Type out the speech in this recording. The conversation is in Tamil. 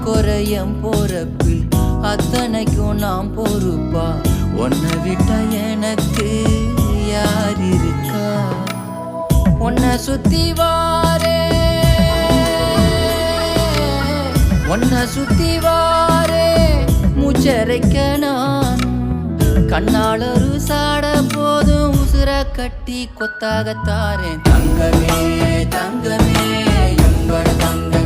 குறையம் போறப்பில் அத்தனைக்கும் நாம் பொறுப்பா? உன்னை விட்ட எனக்கு யார் இருக்கா? உன்னை சுத்தி வாரே, உன்னை சுத்தி வாரே மூச்சரைக்க நான் கண்ணாளரு சாட போதும் உசுர கட்டி கொத்தாகத்தாரேன். தங்கமே தங்கமே எங்கள் தங்க